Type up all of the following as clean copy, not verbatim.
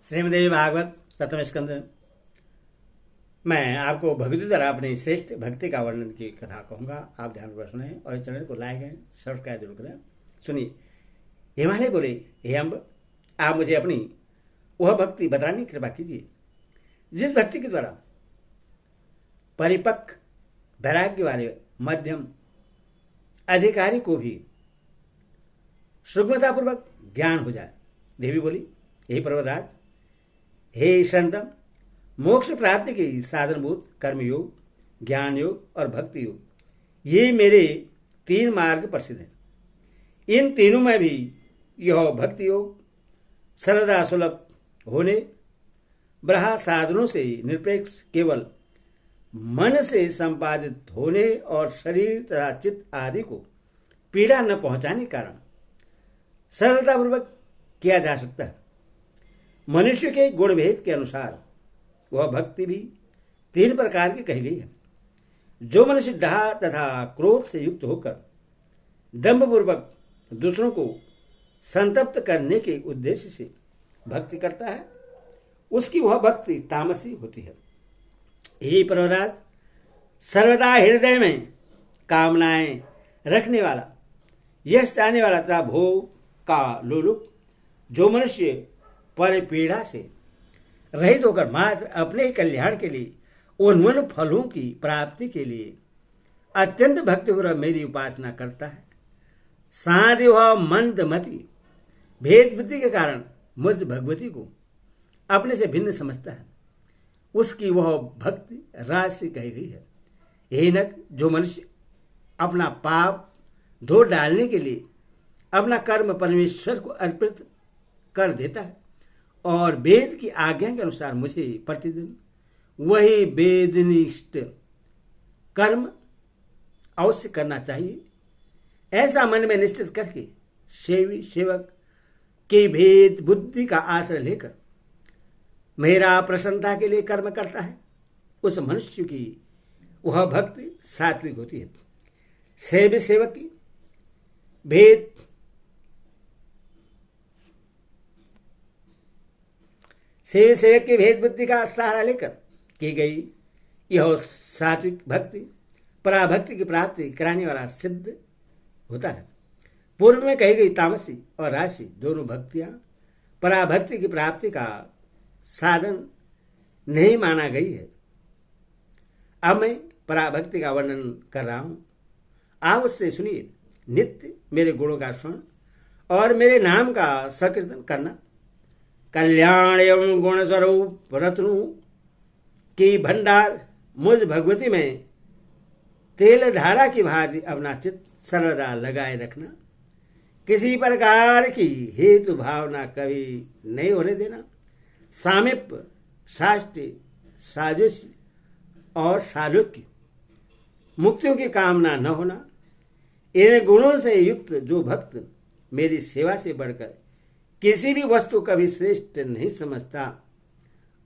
श्रीमद्देवी भागवत सप्तम स्कंद। मैं आपको भगवती द्वारा अपनी श्रेष्ठ भक्ति का वर्णन की कथा कहूँगा। आप ध्यानपूर्वक सुने और इस चैनल को लाइक एंड सब्सक्राइब जरूर करें। सुनिए। हिमालय बोले, हे अम्ब, आप मुझे अपनी वह भक्ति बताने की कृपा कीजिए जिस भक्ति के द्वारा परिपक्व वैराग्य वाले मध्यम अधिकारी को भी सूक्ष्मतापूर्वक ज्ञान हो जाए। देवी बोली, हे पर्वतराज, हे शरणतम, मोक्ष प्राप्ति के साधनभूत कर्म योग, ज्ञान योग और भक्ति योग, ये मेरे तीन मार्ग प्रसिद्ध हैं। इन तीनों में भी यह भक्ति योग सर्वदा सुलभ होने, ब्रहा साधनों से निरपेक्ष केवल मन से संपादित होने और शरीर तथा चित्त आदि को पीड़ा न पहुंचाने के कारण सरलतापूर्वक किया जा सकता है। मनुष्य के गुण भेद के अनुसार वह भक्ति भी तीन प्रकार की कही गई है। जो मनुष्य डाह तथा क्रोध से युक्त होकर दंभपूर्वक दूसरों को संतप्त करने के उद्देश्य से भक्ति करता है, उसकी वह भक्ति तामसी होती है। हे पर्वतराज, सर्वदा हृदय में कामनाएं रखने वाला, यश चाहने वाला तथा भोग का लोलुप जो मनुष्य पर पीड़ा से रहित होकर मात्र अपने कल्याण के लिए उन्मन फलों की प्राप्ति के लिए अत्यंत भक्तिपूर्वक मेरी उपासना करता है, साथ वह मंदमति भेद बुद्धि के कारण मुझ भगवती को अपने से भिन्न समझता है, उसकी वह भक्ति राजसी कही गई है। यही नक जो मनुष्य अपना पाप धो डालने के लिए अपना कर्म परमेश्वर को अर्पित कर देता है और वेद की आज्ञा के अनुसार मुझे प्रतिदिन वही वेदनिष्ठ कर्म अवश्य करना चाहिए, ऐसा मन में निश्चित करके सेवी सेवक के भेद बुद्धि का आश्रय लेकर मेरा प्रसन्नता के लिए कर्म करता है, उस मनुष्य की वह भक्ति सात्विक होती है। सेवी सेवक की भेद सेवी सेवक की भेद बुद्धि का सहारा लेकर की गई यह सात्विक भक्ति पराभक्ति की प्राप्ति कराने वाला सिद्ध होता है। पूर्व में कही गई तामसी और राजसी दोनों भक्तियां पराभक्ति की प्राप्ति का साधन नहीं माना गई है। अब मैं पराभक्ति का वर्णन कर रहा हूं, आप उससे सुनिए। नित्य मेरे गुणों का स्मरण और मेरे नाम का संकीर्तन करना, कल्याण एवं गुण स्वरूप रत्नों की भंडार मुझ भगवती में तेल धारा की भांति अपना चित्त सर्वदा लगाए रखना, किसी प्रकार की हेतु भावना कभी नहीं होने देना, सामिप्य साष्टी साजुष्य और सालोक्य मुक्तियों की कामना न होना, इन गुणों से युक्त जो भक्त मेरी सेवा से बढ़कर किसी भी वस्तु कभी श्रेष्ठ नहीं समझता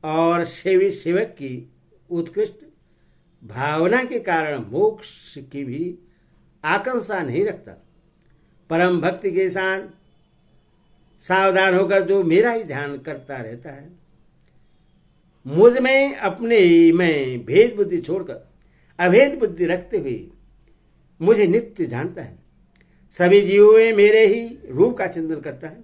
और सेवी सेवक की उत्कृष्ट भावना के कारण मोक्ष की भी आकांक्षा नहीं रखता, परम भक्ति के साथ सावधान होकर जो मेरा ही ध्यान करता रहता है, मुझ में अपने में भेद बुद्धि छोड़कर अभेद बुद्धि रखते हुए मुझे नित्य जानता है, सभी जीवों में मेरे ही रूप का चिंतन करता है।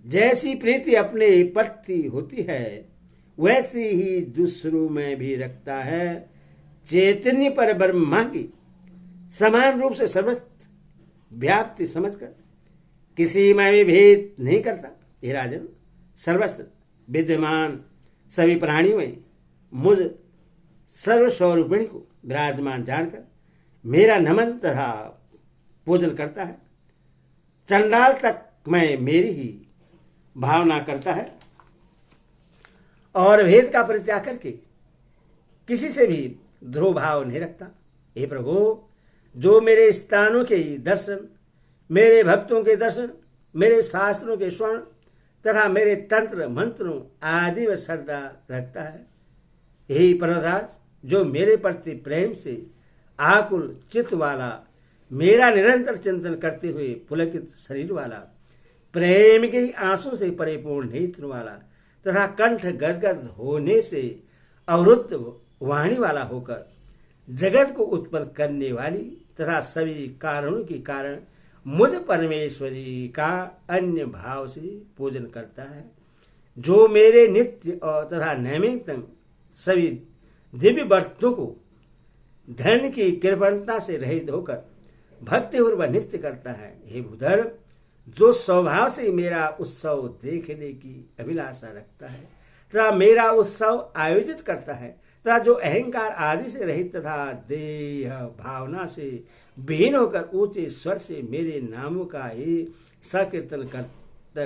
जैसी प्रीति अपने प्रति होती है वैसी ही दूसरों में भी रखता है। चैतन्य पर ब्रह्मा की समान रूप से सर्वस्त्र व्याप्ति समझकर किसी में भी भेद नहीं करता। हे राजन, सर्वस्त्र विद्यमान सभी प्राणियों में मुझ सर्वस्वरूपिणी को विराजमान जानकर मेरा नमन तथा पूजन करता है। चंडाल तक मैं मेरी ही भावना करता है और भेद का परित्याग करके किसी से भी ध्रुव भाव नहीं रखता। हे प्रभु, जो मेरे स्थानों के दर्शन, मेरे भक्तों के दर्शन, मेरे शास्त्रों के स्वर्ण तथा मेरे तंत्र मंत्रों आदि व श्रद्धा रखता है। हे पर्वतराज, जो मेरे प्रति प्रेम से आकुल चित्त वाला, मेरा निरंतर चिंतन करते हुए पुलकित शरीर वाला, प्रेम के ही आंसू से परिपूर्ण नेत्र वाला तथा कंठ गदगद होने से अवरुद्ध वाणी वाला होकर जगत को उत्पन्न करने वाली तथा सभी कारणों के कारण मुझ परमेश्वरी का अन्य भाव से पूजन करता है, जो मेरे नित्य और तथा नैमित्तम सभी दिव्य वस्तुओं को धन की कृपणता से रहित होकर भक्तिपूर्वक नित्य करता है। हे भूधर, जो स्वभाव से मेरा उत्सव देखने की अभिलाषा रखता है तथा मेरा उत्सव आयोजित करता है तथा जो अहंकार आदि से रहित तथा देह भावना से विहीन होकर ऊंचे स्वर से मेरे नामों का ही संकीर्तन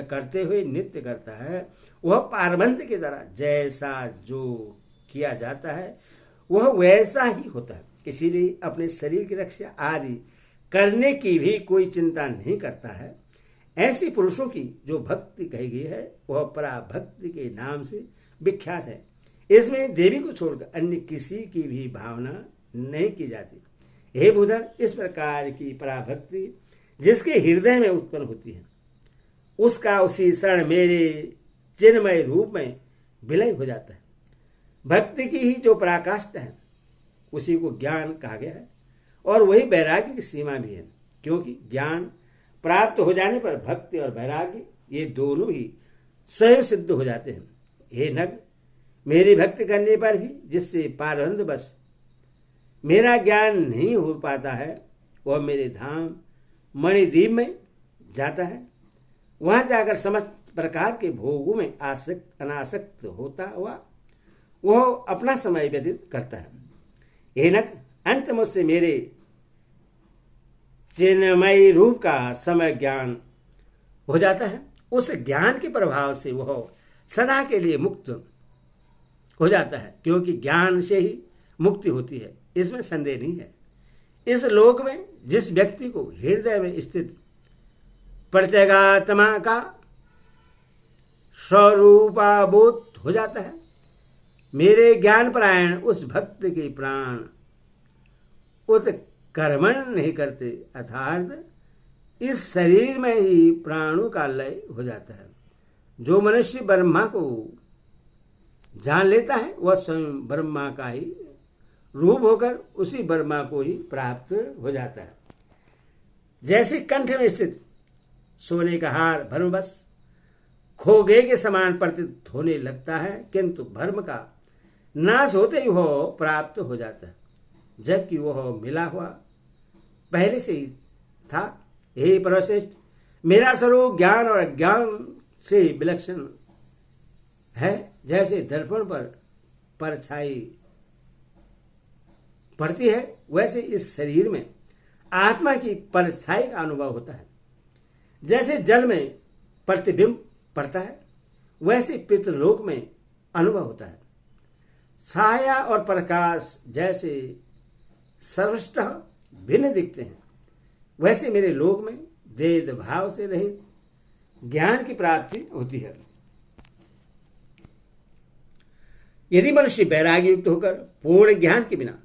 करते हुए नित्य करता है, वह पारबंध के द्वारा जैसा जो किया जाता है वह वैसा ही होता है। इसीलिए अपने शरीर की रक्षा आदि करने की भी कोई चिंता नहीं करता है। ऐसे पुरुषों की जो भक्ति कही गई है वह पराभक्ति के नाम से विख्यात है। इसमें देवी को छोड़कर अन्य किसी की भी भावना नहीं की जाती। हे बुधर, इस प्रकार की पराभक्ति जिसके हृदय में उत्पन्न होती है उसका उसी क्षण मेरे चिन्मय रूप में विलय हो जाता है। भक्ति की ही जो पराकाष्ठा है उसी को ज्ञान कहा गया है और वही वैराग्य की सीमा भी है, क्योंकि ज्ञान प्राप्त हो जाने पर भक्ति और वैराग्य ये दोनों ही स्वयं सिद्ध हो जाते हैं। हे नग, मेरी भक्ति करने पर भी जिससे पारंद बस मेरा ज्ञान नहीं हो पाता है वह मेरे धाम मणिद्वीप में जाता है। वहां जाकर समस्त प्रकार के भोगों में अनासक्त होता हुआ वह अपना समय व्यतीत करता है। हे नग, अंत मुझसे मेरे चिन्मयी रूप का समय ज्ञान हो जाता है। उस ज्ञान के प्रभाव से वह सदा के लिए मुक्त हो जाता है, क्योंकि ज्ञान से ही मुक्ति होती है, इसमें संदेह नहीं है। इस लोक में जिस व्यक्ति को हृदय में स्थित प्रत्यगात्मा का स्वरूपाबोध हो जाता है, मेरे ज्ञान परायण उस भक्त के प्राण उत्कर्मण नहीं करते, अर्थात इस शरीर में ही प्राणों का लय हो जाता है। जो मनुष्य ब्रह्मा को जान लेता है वह स्वयं ब्रह्मा का ही रूप होकर उसी ब्रह्मा को ही प्राप्त हो जाता है। जैसे कंठ में स्थित सोने का हार भ्रमवश खो गए के समान प्रतीत होने लगता है, किंतु भ्रम का नाश होते ही वह प्राप्त हो जाता है, जबकि वह मिला हुआ पहले से ही था। हे परमश्रेष्ठ, मेरा स्वरूप ज्ञान और अज्ञान से विलक्षण है। जैसे दर्पण पर परछाई पड़ती है वैसे इस शरीर में आत्मा की परछाई का अनुभव होता है। जैसे जल में प्रतिबिंब पड़ता है वैसे पितृलोक में अनुभव होता है। छाया और प्रकाश जैसे सर्वतः भिन्न दिखते हैं वैसे मेरे लोक में भेद भाव से रहित ज्ञान की प्राप्ति होती है। यदि मनुष्य वैराग्य युक्त होकर पूर्ण ज्ञान के बिना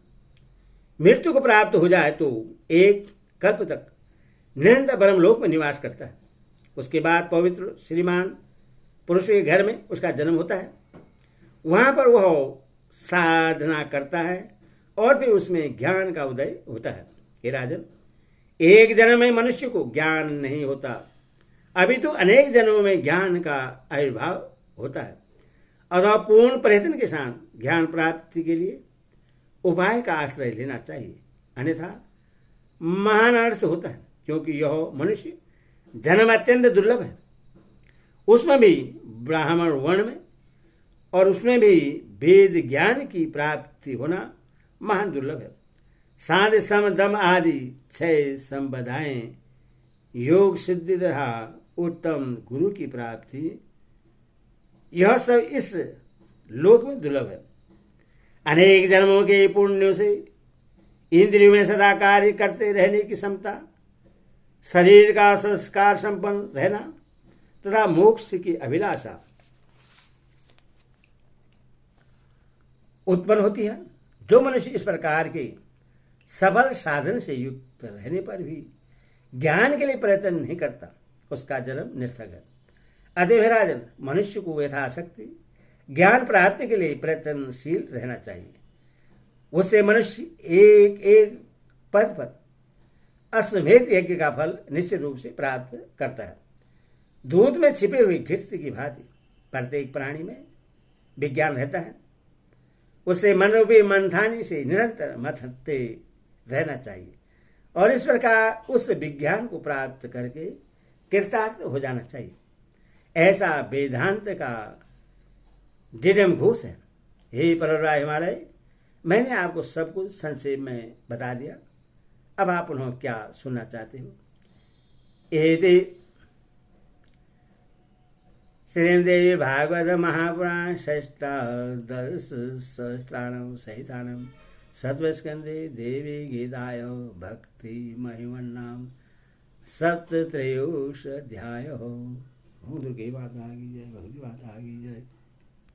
मृत्यु को प्राप्त हो जाए तो एक कल्प तक निरंतर ब्रह्मलोक में निवास करता है। उसके बाद पवित्र श्रीमान पुरुष के घर में उसका जन्म होता है। वहां पर वह साधना करता है और फिर उसमें ज्ञान का उदय होता है। हे राजन, एक जन्म में मनुष्य को ज्ञान नहीं होता, अभी तो अनेक जन्मों में ज्ञान का आविर्भाव होता है। अथवा पूर्ण प्रयत्न के साथ ज्ञान प्राप्ति के लिए उपाय का आश्रय लेना चाहिए, अन्यथा महान अर्थ होता है, क्योंकि यह मनुष्य जन्म अत्यंत दुर्लभ है, उसमें भी ब्राह्मण वर्ण में, और उसमें भी वेद ज्ञान की प्राप्ति होना महान दुर्लभ है। साध सम दम आदि 6 संबधाएं योग सिद्धि तथा उत्तम गुरु की प्राप्ति, यह सब इस लोक में दुर्लभ है। अनेक जन्मों के पुण्यों से इंद्रियों में सदा कार्य करते रहने की क्षमता, शरीर का संस्कार संपन्न रहना तथा मोक्ष की अभिलाषा उत्पन्न होती है। जो मनुष्य इस प्रकार के सबल साधन से युक्त रहने पर भी ज्ञान के लिए प्रयत्न नहीं करता, उसका जन्म निर्थक है। अतः राजन, मनुष्य को यथाशक्ति ज्ञान प्राप्ति के लिए प्रयत्नशील रहना चाहिए। उससे मनुष्य एक एक पद पर अश्वमेध यज्ञ का फल निश्चित रूप से प्राप्त करता है। दूध में छिपे हुए घृत की भांति प्रत्येक प्राणी में विज्ञान रहता है। उसे मनोभी मंथानी से निरंतर मथते रहना चाहिए और इस प्रकार उस विज्ञान को प्राप्त करके कृतार्थ हो जाना चाहिए। ऐसा वेदांत का दृढ़ घोष है। हे परवरा हिमालय, मैंने आपको सब कुछ संक्षेप में बता दिया। अब आप उन्होंने क्या सुनना चाहते हो? एति श्रीदेवी भागवत महापुराण षष्ठादश सहस्त्राणम सहितानम सत्वस्कंदे देवी गीताय भक्ति महिमन्नाम सप्तत्रयोदश अध्याय। दुर्गे माता की जय, भगवती माता की जय।